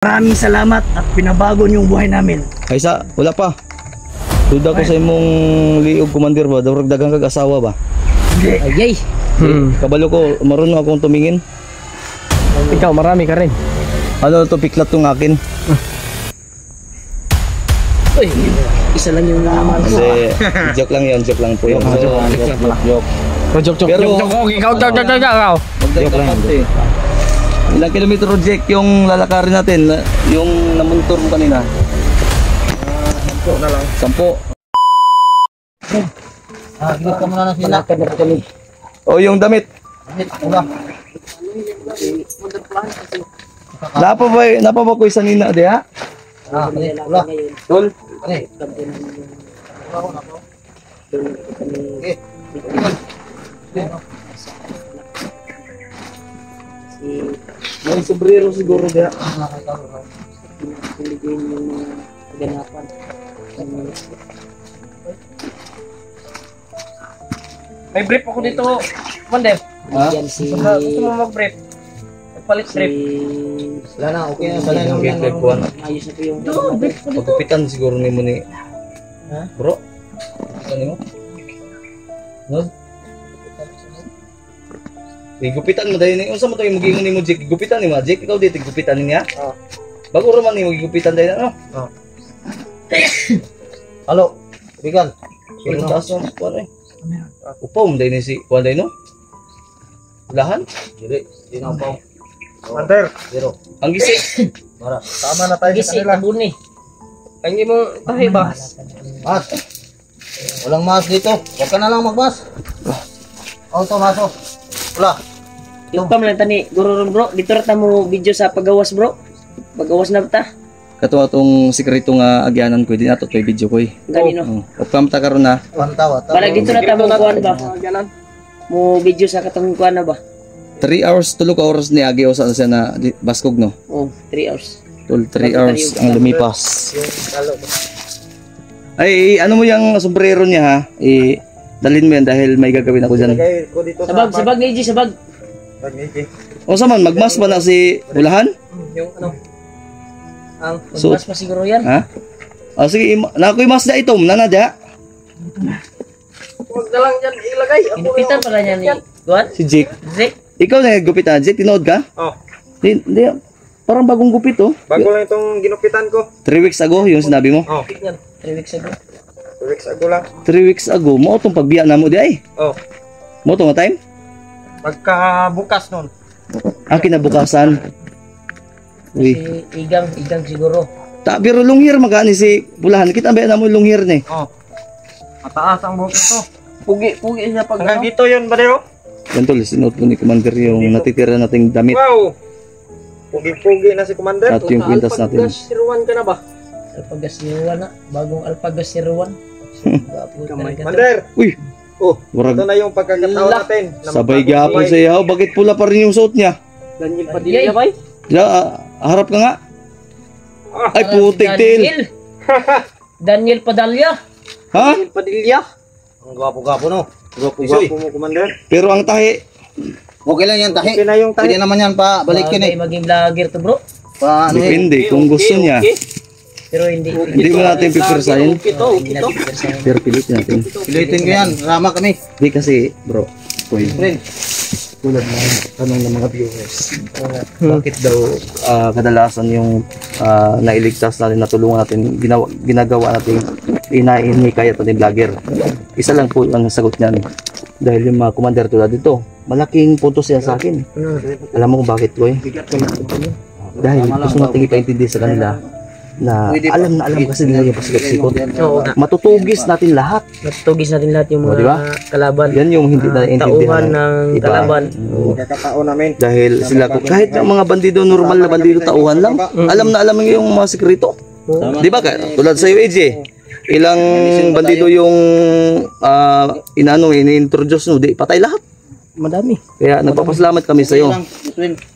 Maraming salamat at pinabago niyong buhay namin. Kaysa, wala pa. Duda ko sa imong liog, Commander ba? Daw dagang kag asawa ba? Hindi. Ayay. Kabalo ko, marunong akong tumingin. Ikaw, marami ka rin. Ano to, piklat tong akin. Uy, isa lang yung naman. Kasi, joke lang yan, joke lang po yun. Joke. Joke. Pero, Ikaw. joke lang yan. Ilang kilometro, Jack, yung lalakarin natin? Yung namuntor mo kanina? 10 na lang. 10. Ginit ka muna na sila. O, yung damit. Napa ba ko isa nina, di ha? Wala. Tol? May sombrero siguro di ha? May brief ako dito, Commander. Ha? Gusto mo mag-brief? Magpalit brief. Wala na, okay na. Wala na. Ayos na po yung... Pagkupitan siguro ni mo ni... Ha? Bro? Ano mo? No? Gupitan mo dahil ni... Unsa mo tayo magiging ni mo, Jake? Gupitan ni mo, Jake? Ikaw dito, gupitan niya? Oo. Bago raman ni mo gupitan dahil ano? Oo. Halo, Bigan. Pero taas mo, kuwan eh. Upaw mo dahil ni si... Kuwan dahil no? Lahan? Hindi na upaw. Commander, Zero. Ang gisi. Mara. tama na tayo sa Gisi, kanila. tabun eh. Hindi mo tahi ba? Mas. Walang mas dito. Huwag ka na lang magmas. Auto maso. Wala. Yung pam lang tani, guro ron bro. Dito rata mo video sa pagawas bro. Pagawas na ta. Kato atong sikreto nga agyanan ko, di na to to'y video ko eh. Ganino. O kamta karon na. Wantawa. Para dito rata mo kuan ba? Mo video sa katong kuan na ba? 3 hours, tulog ka oras ni Agi o sa siya na baskog no? Oh, 3 hours. 3 hours ang lumipas. Ay, ano mo yung sombrero niya ha? Dalhin mo yan dahil may gagawin ako dyan. Lagay ko dito Sabag ni G, sabag. bag ni Jay. O saman, magmas ba na si Ulahan? Yung ano? Ang So- magmas pa siguro yan. Ha? O sige, nakoy mas da ito, nanad ha? Huwag na lang dyan ilagay. Ginupitan pala niya ni Kuan. Si Jake. Zek. Ikaw na gupit na, Jake, tinood ka? Oh, Hindi, parang bagong gupit oh. bago lang itong ginupitan ko. 3 weeks ago, yung sinabi mo. Oh, 3 weeks ago. 2 weeks ago lang. 3 weeks ago, mo itong pagbiya na mo di ay. Oh, Mo itong time? pagkabukas nun. Ang kinabukasan. Uy. Si Igang siguro. Pero lunghir magani si Bulahan. Kita ba na mo lunghir ni? Oh, mataas ang buhok nito. Pugi siya pag Hanggang dito yun, Badeo. Yan tol, sinuot po ni Commander yung natitira nating damit Wow! Pugi-pugi na si Commander. at yung kwintas natin. Siruan ka na ba? Alpagas Siruan na. Bagong Alpagas Siruan. Gapo talaga to. Commander, Uy, oh, ito warag na yung pagkakataon natin. na sabay magpapagulay. gapon sa ihaw. Bakit pula pa rin yung suot niya? Daniel Padilla ba? Ya, harap ka nga. Ay, putik til. Daniel Padilla. Ha? Daniel Padilla. Ang gwapo-gwapo no. Gwapo mo, Commander. Pero ang tahi, Okay lang yan tahi. Okay na yung Pwede tahi. naman yan pa balikin Bagay eh. maging vlogger to bro. Pa ano eh. depende kung gusto niya. Pero hindi. Hindi mo natin pipirsahin. Hindi natin pipirsahin. Pero pilitin natin. Pilitin ko yan. Rama kami. Hindi kasi, bro, Koy, Friend. tulad ng tanong ng mga viewers. Bakit daw kadalasan yung nailigtas natin, natulungan natin, ginagawa natin, inahinikayat natin vlogger? Isa lang po ang sagot niyan. Dahil yung mga commander tulad dito, malaking punto siya sa akin. Alam mo kung bakit, Koy? Dahil gusto natin ipaintindi sa kanila na alam kasi nila yung pasikot-sikot. Matutugis natin lahat. Natutugis natin lahat yung O, mga di ba? kalaban. Yan yung hindi naiintindihan Tauhan ng iba. kalaban. Pagkakataon namin. Dahil sila, kahit yung mga bandido, normal na bandido, tauhan lang, alam na alam yung mga sekreto. Di ba? Tulad sa iyo, AJ, ilang bandido yung ini-introduce no, di patay lahat. Madami. Kaya nagpapasalamat kami sa iyo.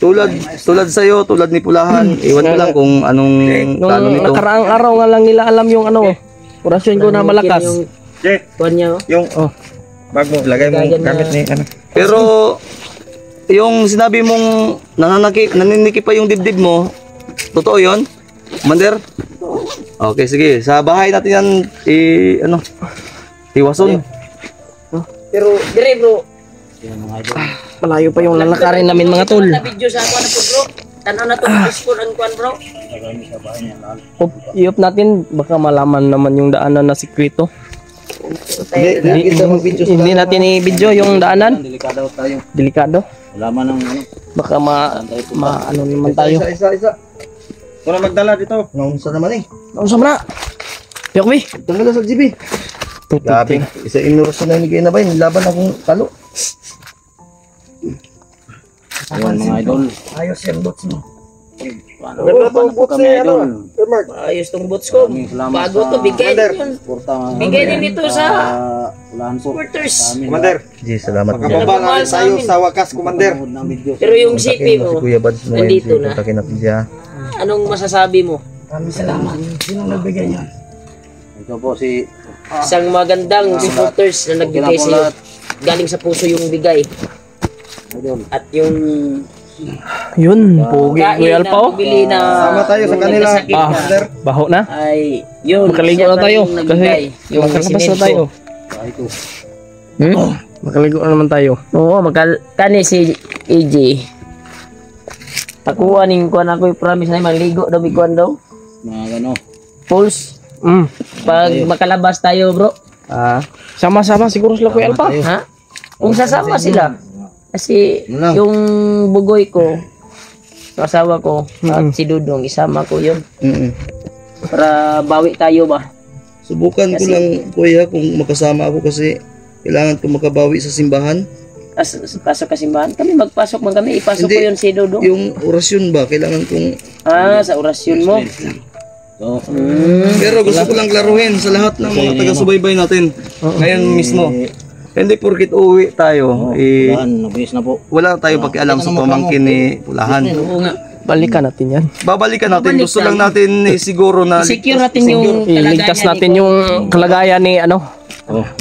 Tulad sa iyo, tulad ni Pulahan, iwan ko lang kung anong plano Nung nito. nakaraang araw nga lang nila alam yung ano, orasyon ko na malakas. Jay, Kuan niya. yung bag mo, lagay mo Lagyan na- gamit ni ano. Pero yung sinabi mong naninikip pa yung dibdib mo, Totoo yun? Commander? Okay, sige. Sa bahay natin yan, iwason. Pero, dire bro, Malayo pa yung lalakarin namin mga tol. na video sa ako na po bro. Tanaw na to, school ang kuan bro. I-up natin, baka malaman naman yung daanan na sikreto. Hindi natin i-video yung daanan. Delikado tayo. Delikado. Wala man ang ano. Baka ano naman tayo. Isa. Ito na magdala dito. Naunsa naman eh. Naunsa mo na? Yakwi. Tanggal na sa GB. Grabe. Isa inurso na yung na ba yun? Laban akong talo. Ayun mga idol. Ayos yung boots mo. Paano Wala paano tong po boots kami eh, idol? Sir Mark. Ayos tong boots ko. Maraming salamat Bago sa- to, bigay Commander. din yun. Suporta. Bigay din dito sa Ulahan po. supporters. Sa amin. Commander, G, salamat. makababa na rin tayo sa wakas, Commander. Panood ng video. Pero yung CP Si mo, Kuya Bads mo nandito na. Kontakin natin siya. anong masasabi mo? Ito po si Isang magandang supporters na nagbigay Okay na po sa iyo. lahat. Galing sa puso yung bigay. idol. At yung Yun, pogi Kuya kain na Alpao. bibili na Sama tayo sa yung kanila. nagkasakit Ah, na, baho na. ay yun. Makaligo siya na pa tayo. yung nagbigay. Kasi makalabas na simento. tayo. Ito. Makaligo na naman tayo. Oo, kani si AJ. Ako aning kuan ako promise na maligo daw bikuan daw. Mga ano. Pulse. Pag makalabas tayo, bro. Sama-sama siguro sila Kuya Alpao. Ha? Kung sasama sila. Kasi Wala. yung bugoy ko, yung asawa ko, at si Dudong, isama ko yun. Para bawi tayo ba? Subukan ko lang, Kuya, kung makasama ako kasi kailangan ko makabawi sa simbahan. Pasok ka simbahan. Kami magpasok man kami. Ipasok Hindi. ko yun si Dudong. Yung orasyon ba, kailangan kong... Sa orasyon mo. So, Pero gusto ko lang klaruhin sa lahat ng mga taga-subaybay natin. Ngayon mismo. Hindi porkit uwi tayo, ulahan. Nabis na po. wala tayo pakialam sa pamangkin ni Pulahan. Oo nga. Balikan natin yan. Babalikan natin. Gusto lang natin siguro na Secure natin yung Iligtas kalagayan natin yung kalagayan ni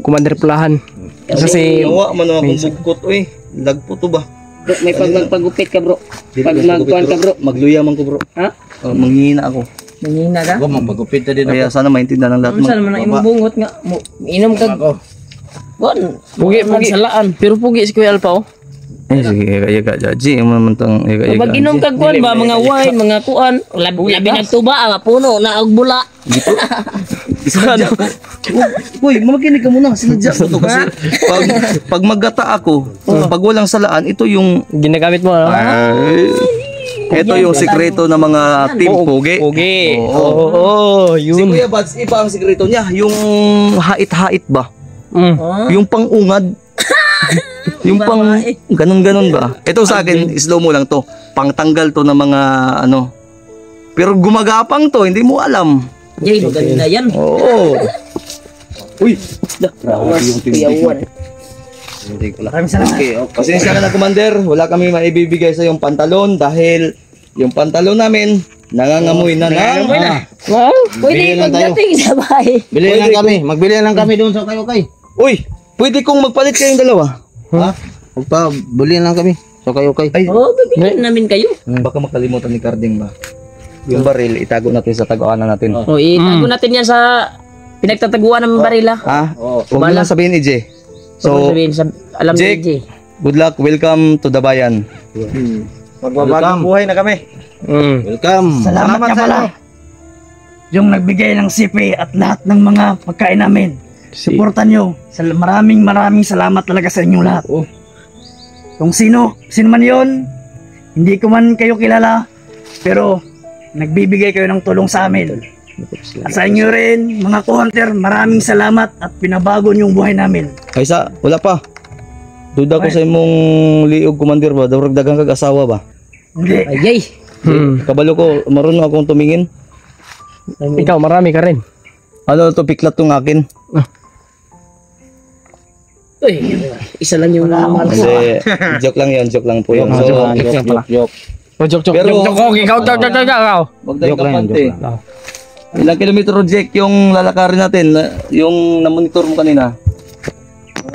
Commander Pulahan. Kasi nawa man akong bugkot. Uy, lagpo to ba? Bro, may magpagupit ka, bro. Pag magkuhan ka, bro. Magluyaman ko, bro. Ha? Manghihina ako. Nanghina ka? Ako magpagupit na din Kaya ako. sana maintindihan ng lahat. Ano saan naman ang imong bungot nga? Inom ka. Bon. pugi. Salaan. Pero pugi si Kuya Alpao. Sige, yaga, Jaji. Yung naman tang yaga, Pag inom ka kuan ba, mga wine, mga kuan. Labi nagtuba, nga puno, naog bula. Sinadya ko. Uy, makinig ka muna. Sinadya ko to kasi pag maggata ako, pag walang salaan, ito yung Ginagamit mo, ano? ito yung sikreto ng mga team Pogi. Pugi. Oo. Oo, Si yun. Kuya Bads, iba ang sikreto niya. Yung hait-hait ba? Oh. Yung pang-ungad. Yung pang ganun-ganun ba? Ito sa akin, slow mo lang to. Pangtanggal to ng mga ano. Pero gumagapang to, hindi mo alam. Jay, maganda yan. Oo. Uy, Rawas, kuyawan. okay. Pasensya ka na, Commander. Wala kami maibibigay sa yung pantalon dahil yung pantalon namin nangangamoy na ng... Wow. Pwede lang tayo. pagdating sa bahay. Bili lang kami. Magbili lang kami doon sa kayo kay. Uy, pwede kong magpalit kayong dalawa. Ha? Magpa, bili lang kami. So kayo kay. Ay, Oo, bibigyan namin kayo. baka makalimutan ni Carding ba? Yung baril, itago natin sa taguanan natin. O, itago natin yan sa pinagtataguan ng barila. Ha? Oo. Huwag mo lang sabihin, EJ. So, So, sabihin, alam ni Jake. AJ. good luck. Welcome to the bayan. Magbabagong buhay na kami. Welcome. Salamat ka pala. Yung nagbigay ng sipi at lahat ng mga pagkain namin. Suportan nyo. Maraming salamat talaga sa inyong lahat. Kung sino man yon, hindi ko man kayo kilala, pero nagbibigay kayo ng tulong sa amin. At sa inyo rin, mga co-hunter, maraming salamat at pinabago nyo yung buhay namin. Kaysa, wala pa. Duda ko sa imong liog, Commander ba? Daurag dagang kag-asawa ba? Hindi. Ayay. Kabalo ko, marunong akong tumingin. Ikaw, marami ka rin. Ano to, piklat tong akin. Uy, isa lang yung mahal ko. Kasi, joke lang yan, joke lang po yun. So, Joke. Oh, joke. Pero- Ikaw. wag tayong Joke lang yan, kapante. joke lang. Ilang kilometro, Jake, yung lalakarin natin? Yung na-monitor mo kanina?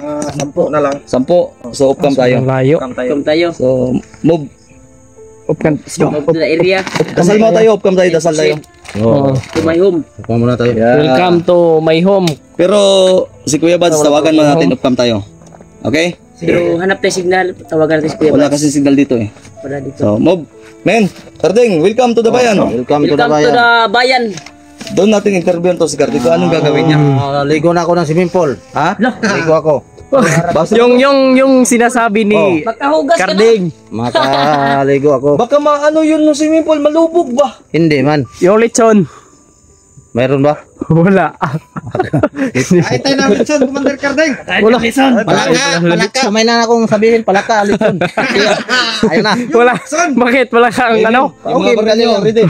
10 na lang. 10. So, off cam tayo. Layo. Kam tayo. Come tayo. So, move. Upkan. Of the area. Dasal mo tayo, upcam tayo, dasal tayo. Oo. To my home. Upo muna tayo. Welcome to my home. Pero si Kuya Bads, tawagan mo natin, upcam tayo. Okay? Pero hanap tayo signal, tawagan natin si Kuya Wala Bads. kasi signal dito eh. Wala dito. So, move. Men, Karding, welcome to the bayan. Welcome to the Welcome to bayan. the bayan. Doon natin interview to si Karding. Anong gagawin niya? Ligo na ako ng swimming pool. Ha? Ligo ako. Basta, Yung sinasabi ni Magkahugas ka na. Karding. Makaligo ako. baka maano yun no swimming pool, malubog ba? Hindi man. Yung lechon. Mayroon ba? Wala. Ay, tayo namin son, Commander Kardeng. Wala. Lison. Palaka. May na akong sabihin, palaka, lechon. Ayun na. Wala. Bakit? Wala kang ano? Yung mga barkada nyo, ready.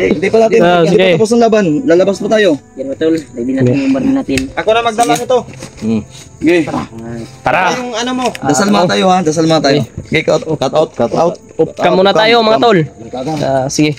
Hindi pa natin, Ah, hindi sige. pa tapos ang laban. Lalabas pa tayo. Yan mo tol, ready natin yung baril natin. Ako na magdala nito. Okay. Tara. Yung ano mo. Dasal mga tayo ha, dasal mga tayo. Okay, cut out. Upkan muna tayo mga tol. Sige.